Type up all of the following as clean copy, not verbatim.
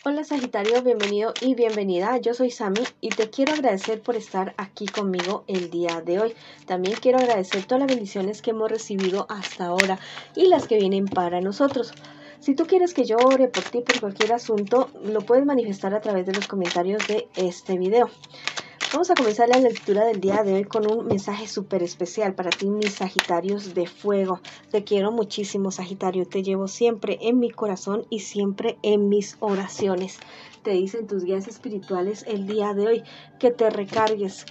Hola Sagitario, bienvenido y bienvenida. Yo soy Sami y te quiero agradecer por estar aquí conmigo el día de hoy. También quiero agradecer todas las bendiciones que hemos recibido hasta ahora y las que vienen para nosotros. Si tú quieres que yo ore por ti por cualquier asunto, lo puedes manifestar a través de los comentarios de este video. Vamos a comenzar la lectura del día de hoy con un mensaje súper especial para ti, mis Sagitarios de fuego. Te quiero muchísimo, Sagitario. Te llevo siempre en mi corazón y siempre en mis oraciones. Te dicen tus guías espirituales el día de hoy que te recargues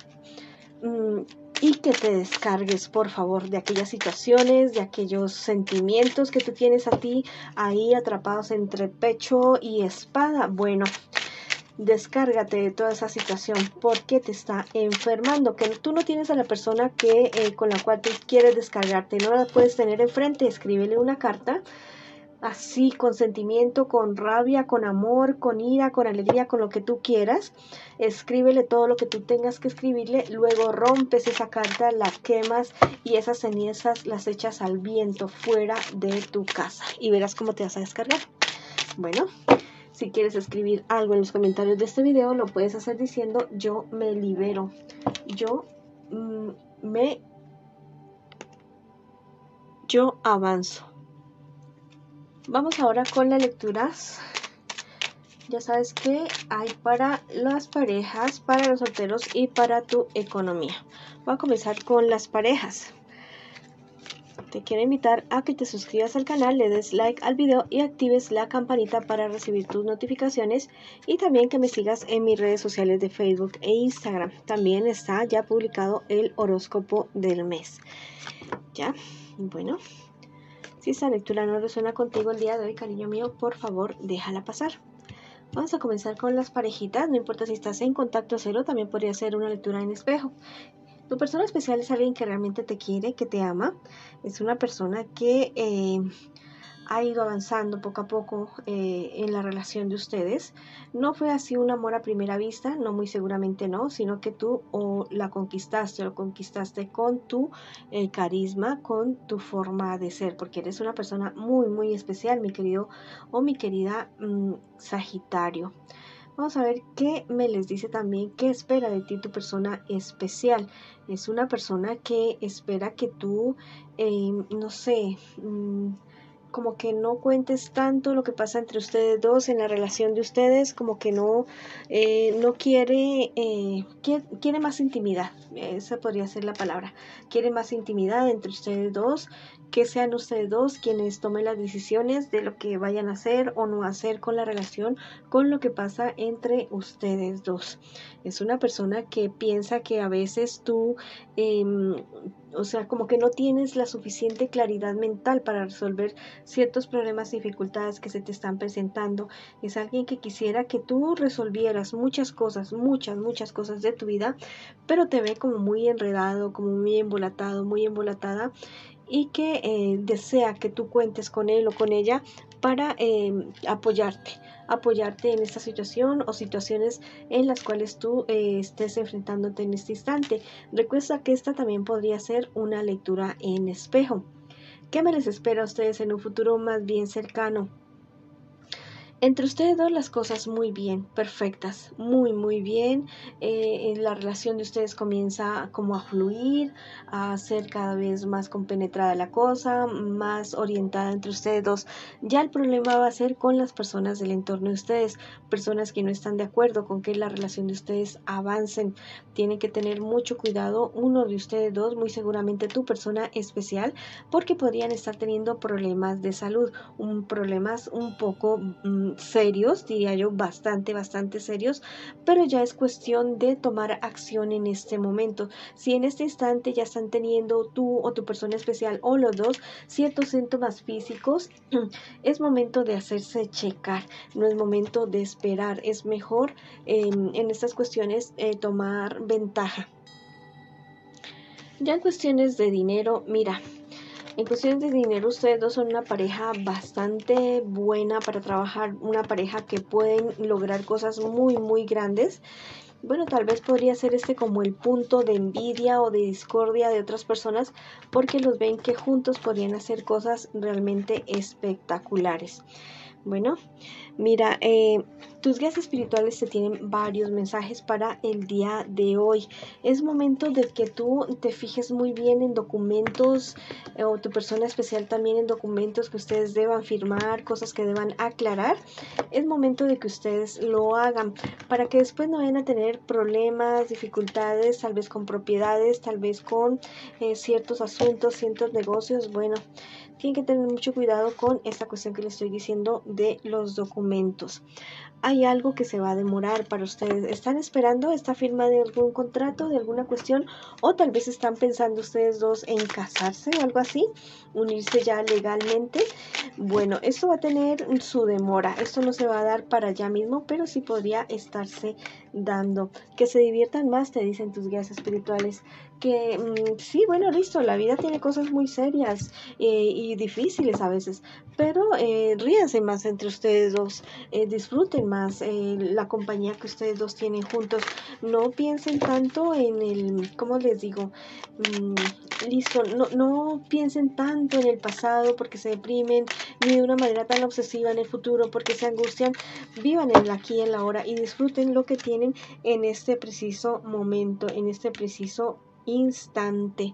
y que te descargues, por favor, de aquellas situaciones, de aquellos sentimientos que tú tienes a ti ahí atrapados entre pecho y espada. Bueno, descárgate de toda esa situación porque te está enfermando, que tú no tienes a la persona con la cual tú quieres descargarte, no la puedes tener enfrente. Escríbele una carta así, con sentimiento, con rabia, con amor, con ira, con alegría, con lo que tú quieras. Escríbele todo lo que tú tengas que escribirle, luego rompes esa carta, la quemas y esas cenizas las echas al viento fuera de tu casa y verás cómo te vas a descargar. Bueno, si quieres escribir algo en los comentarios de este video, lo puedes hacer diciendo: yo me libero, yo avanzo. Vamos ahora con las lecturas. Ya sabes que hay para las parejas, para los solteros y para tu economía. Voy a comenzar con las parejas. Te quiero invitar a que te suscribas al canal, le des like al video y actives la campanita para recibir tus notificaciones, y también que me sigas en mis redes sociales de Facebook e Instagram. También está ya publicado el horóscopo del mes. Ya, bueno, si esta lectura no resuena contigo el día de hoy, cariño mío, por favor déjala pasar. Vamos a comenzar con las parejitas. No importa si estás en contacto cero, también podría ser una lectura en espejo. Tu persona especial es alguien que realmente te quiere, que te ama. Es una persona que ha ido avanzando poco a poco en la relación de ustedes. No fue así un amor a primera vista, no, muy seguramente no, sino que tú la conquistaste o lo conquistaste con tu carisma, con tu forma de ser, porque eres una persona muy, muy especial, mi querido o mi querida Sagitario. Vamos a ver qué me les dice también, qué espera de ti tu persona especial. Es una persona que espera que tú, no sé, como que no cuentes tanto lo que pasa entre ustedes dos en la relación de ustedes, como que no quiere más intimidad. Esa podría ser la palabra. Quiere más intimidad entre ustedes dos, que sean ustedes dos quienes tomen las decisiones de lo que vayan a hacer o no hacer con la relación, con lo que pasa entre ustedes dos. Es una persona que piensa que a veces tú, o sea, como que no tienes la suficiente claridad mental para resolver ciertos problemas y dificultades que se te están presentando. Es alguien que quisiera que tú resolvieras muchas cosas, muchas cosas de tu vida, pero te ve como muy enredado, como muy embolatado, muy embolatada, y que desea que tú cuentes con él o con ella para apoyarte en esta situación o situaciones en las cuales tú estés enfrentándote en este instante. Recuerda que esta también podría ser una lectura en espejo. ¿Qué me les espera a ustedes en un futuro más bien cercano? Entre ustedes dos las cosas muy bien, perfectas, muy bien. La relación de ustedes comienza como a fluir, a ser cada vez más compenetrada la cosa, más orientada entre ustedes dos. Ya el problema va a ser con las personas del entorno de ustedes, personas que no están de acuerdo con que la relación de ustedes avancen. Tienen que tener mucho cuidado uno de ustedes dos, muy seguramente tu persona especial, porque podrían estar teniendo problemas de salud, problemas un poco serios, diría yo, bastante serios, pero ya es cuestión de tomar acción en este momento. Si en este instante ya están teniendo tú o tu persona especial o los dos ciertos síntomas físicos, es momento de hacerse checar, no es momento de esperar. Es mejor en estas cuestiones tomar ventaja. Ya en cuestiones de dinero, mira, en cuestiones de dinero, ustedes dos son una pareja bastante buena para trabajar, una pareja que pueden lograr cosas muy grandes. Bueno, tal vez podría ser como el punto de envidia o de discordia de otras personas, porque los ven que juntos podrían hacer cosas realmente espectaculares. Bueno, mira, Tus guías espirituales te tienen varios mensajes para el día de hoy. Es momento de que tú te fijes muy bien en documentos o tu persona especial también en documentos que ustedes deban firmar, cosas que deban aclarar. Es momento de que ustedes lo hagan para que después no vayan a tener problemas, dificultades, tal vez con propiedades, tal vez con ciertos asuntos, ciertos negocios. Bueno, tienen que tener mucho cuidado con esta cuestión que les estoy diciendo de los documentos. Hay algo que se va a demorar para ustedes. ¿Están esperando esta firma de algún contrato, de alguna cuestión? O tal vez están pensando ustedes dos en casarse o algo así, unirse ya legalmente. Bueno, esto va a tener su demora. Esto no se va a dar para allá mismo, pero sí podría estarse dando. Que se diviertan más, te dicen tus guías espirituales. Que sí, bueno, listo, la vida tiene cosas muy serias y difíciles a veces, pero ríanse más entre ustedes dos, disfruten más la compañía que ustedes dos tienen juntos. No piensen tanto en el, ¿cómo les digo? Listo, no piensen tanto en el pasado porque se deprimen, ni de una manera tan obsesiva en el futuro porque se angustian. Vivan el aquí y el ahora y disfruten lo que tienen en este preciso momento, en este preciso instante.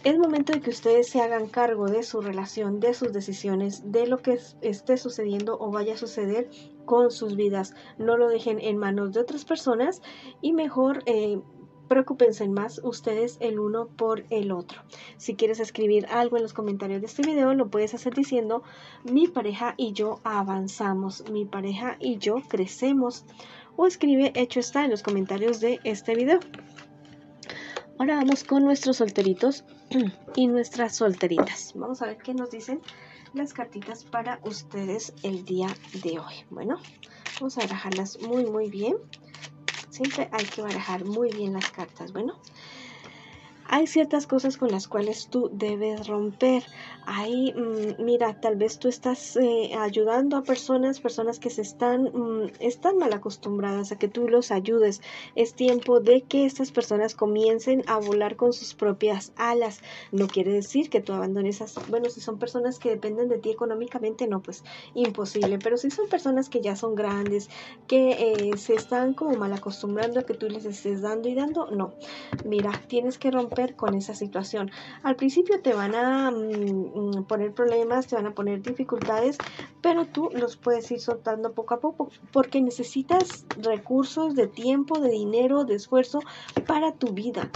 Es momento de que ustedes se hagan cargo de su relación, de sus decisiones, de lo que esté sucediendo o vaya a suceder con sus vidas. No lo dejen en manos de otras personas y mejor preocúpense más ustedes el uno por el otro. Si quieres escribir algo en los comentarios de este video, lo puedes hacer diciendo: mi pareja y yo avanzamos, mi pareja y yo crecemos. O escribe hecho está en los comentarios de este video. Ahora vamos con nuestros solteritos y nuestras solteritas. Vamos a ver qué nos dicen las cartitas para ustedes el día de hoy. Bueno, vamos a barajarlas muy bien. Siempre hay que barajar muy bien las cartas. Bueno, hay ciertas cosas con las cuales tú debes romper. Ahí, mira, tal vez tú estás ayudando a personas que están mal acostumbradas a que tú los ayudes. Es tiempo de que estas personas comiencen a volar con sus propias alas. No quiere decir que tú abandones bueno, si son personas que dependen de ti económicamente, no, pues imposible. Pero si son personas que ya son grandes, que se están como mal acostumbrando a que tú les estés dando y dando, no. Mira, tienes que romper con esa situación. Al principio te van a poner problemas, te van a poner dificultades, pero tú los puedes ir soltando poco a poco porque necesitas recursos de tiempo, de dinero, de esfuerzo para tu vida.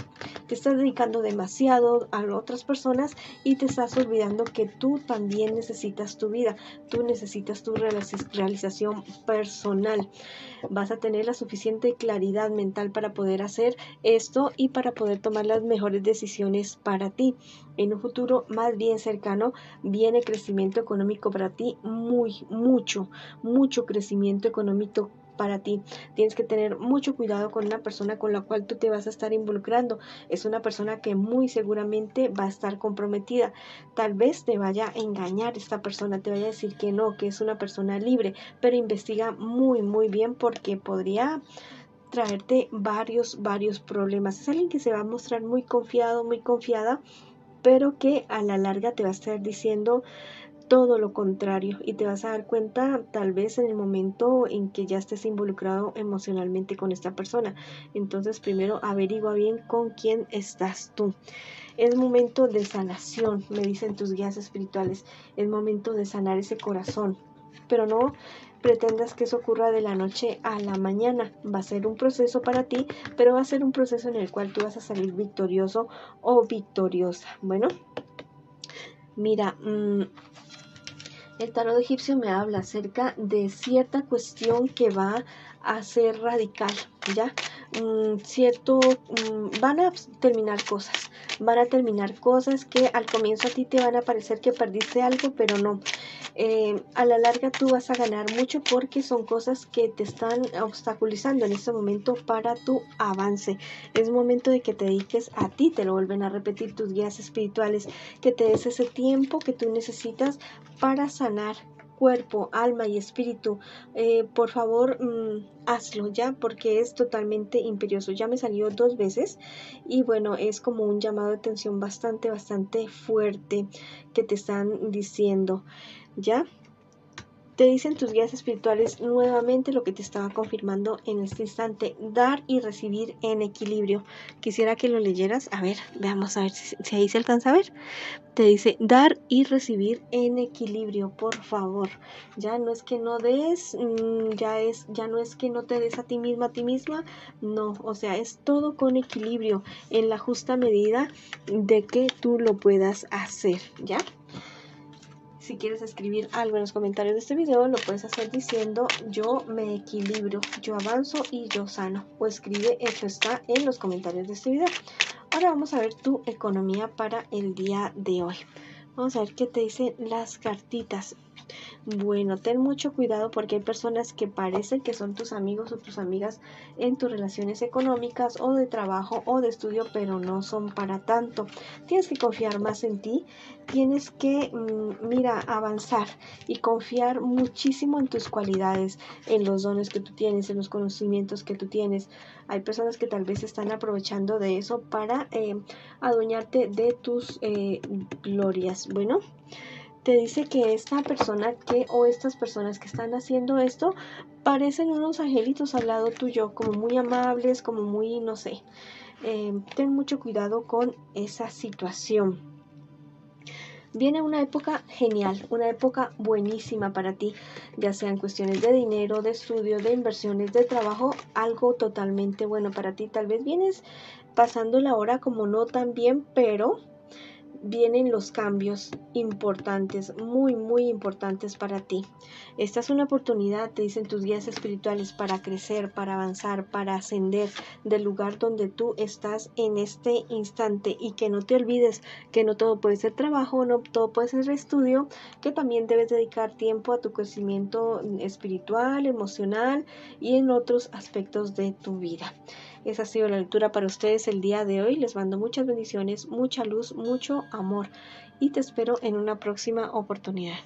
Te estás dedicando demasiado a otras personas y te estás olvidando que tú también necesitas tu vida, tú necesitas tu realización personal. Vas a tener la suficiente claridad mental para poder hacer esto y para poder tomar las mejores decisiones para ti. En un futuro más bien cercano viene crecimiento económico para ti, mucho crecimiento económico para ti. Tienes que tener mucho cuidado con una persona con la cual tú te vas a estar involucrando. Es una persona que muy seguramente va a estar comprometida. Tal vez te vaya a engañar esta persona, te vaya a decir que no, que es una persona libre, pero investiga muy bien porque podría traerte varios problemas. Es alguien que se va a mostrar muy confiado, muy confiada, pero que a la larga te va a estar diciendo todo lo contrario y te vas a dar cuenta tal vez en el momento en que ya estés involucrado emocionalmente con esta persona. Entonces primero averigua bien con quién estás tú. Es momento de sanación, me dicen tus guías espirituales. Es momento de sanar ese corazón, pero no pretendas que eso ocurra de la noche a la mañana. Va a ser un proceso para ti, pero va a ser un proceso en el cual tú vas a salir victorioso o victoriosa. Bueno, mira, el tarot egipcio me habla acerca de cierta cuestión que va a ser radical, ¿ya? Van a terminar cosas que al comienzo a ti te van a parecer que perdiste algo, pero no. A la larga tú vas a ganar mucho porque son cosas que te están obstaculizando en este momento para tu avance. Es momento de que te dediques a ti, te lo vuelven a repetir tus guías espirituales, que te des ese tiempo que tú necesitas para sanar cuerpo, alma y espíritu. Por favor, hazlo ya porque es totalmente imperioso. Ya me salió 2 veces y bueno, es como un llamado de atención bastante fuerte que te están diciendo, ¿ya? Te dicen tus guías espirituales nuevamente lo que te estaba confirmando en este instante: dar y recibir en equilibrio. Quisiera que lo leyeras. A ver, veamos a ver si ahí se alcanza a ver. Te dice dar y recibir en equilibrio, por favor. Ya no es que no des, ya no es que no te des a ti misma, no, o sea, es todo con equilibrio, en la justa medida de que tú lo puedas hacer, ¿ya? Si quieres escribir algo en los comentarios de este video, lo puedes hacer diciendo: yo me equilibro, yo avanzo y yo sano. O escribe: esto está en los comentarios de este video. Ahora vamos a ver tu economía para el día de hoy. Vamos a ver qué te dicen las cartitas. Bueno, ten mucho cuidado porque hay personas que parecen que son tus amigos o tus amigas en tus relaciones económicas o de trabajo o de estudio, pero no son para tanto. Tienes que confiar más en ti, tienes que, avanzar y confiar muchísimo en tus cualidades, en los dones que tú tienes, en los conocimientos que tú tienes. Hay personas que tal vez están aprovechando de eso para adueñarte de tus glorias. Bueno, te dice que esta persona o estas personas que están haciendo esto parecen unos angelitos al lado tuyo, como muy amables, como muy, no sé. Ten mucho cuidado con esa situación. Viene una época genial, una época buenísima para ti, ya sean cuestiones de dinero, de estudio, de inversiones, de trabajo, algo totalmente bueno para ti. Tal vez vienes pasando la hora como no tan bien, pero vienen los cambios importantes, muy, muy importantes para ti. Esta es una oportunidad, te dicen tus guías espirituales, para crecer, para avanzar, para ascender del lugar donde tú estás en este instante. Y que no te olvides que no todo puede ser trabajo, no todo puede ser estudio, que también debes dedicar tiempo a tu crecimiento espiritual, emocional y en otros aspectos de tu vida. Esa ha sido la lectura para ustedes el día de hoy. Les mando muchas bendiciones, mucha luz, mucho amor y te espero en una próxima oportunidad.